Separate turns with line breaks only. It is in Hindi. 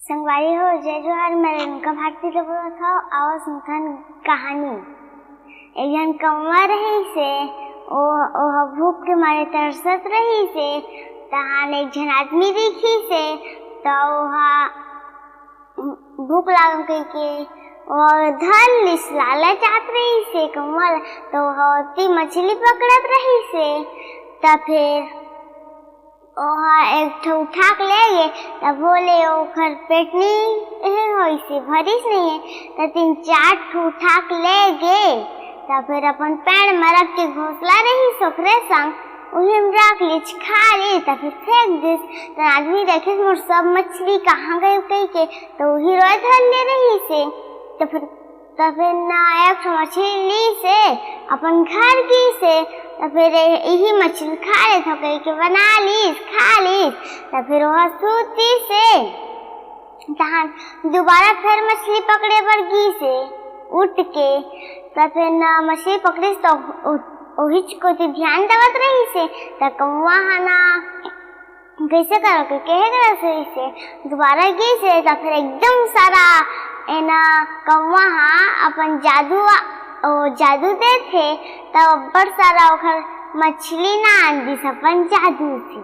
संगवारी हो जय जोहार। मैं रेणुका भारती ले बोलत हव। आवा सुनथन कहानी। एक जन कौवा रही से ओह भूख के मारे तरसत रही से तहां एक जन आदमी दिखी से तो ओहा भूख लागल कहिके और धर लिस लालचात रही से कौवा तो ओती मछली पकड़त रही से तब फिर ओहा एक ठो उठा के ले गए तब बोले ओखर पेट नहीं होई से भरिस नहीं है तो 3-4 ठो उठा के ले गए तब फिर अपन पेड़ में रख के घोंसला रही सोखरे संग उही में रख लीच खा ली तब फिर फेंक दिस। तो आदमी देखे मोर सब मछली कहाँ गए कही के तो वही रोए धर ले रही से तो फिर ना एक ठो मछली ली से अपन घर की से तो फिर यही मछली खा ले तो कही के बना लीस खा लीस तो फिर वह सूती से तहां दोबारा फिर मछली पकड़े पर गी से उठ के तो फिर ना मछली पकड़ीस तो ओहिच को ध्यान देवत रही से तो कौवा ना कैसे करो के कहे करे से दोबारा गी से तो फिर एकदम सारा एना कौवा अपन जादू दे थे तब बड़ सारा ओखर मछली ना आंदी अपन जादू से।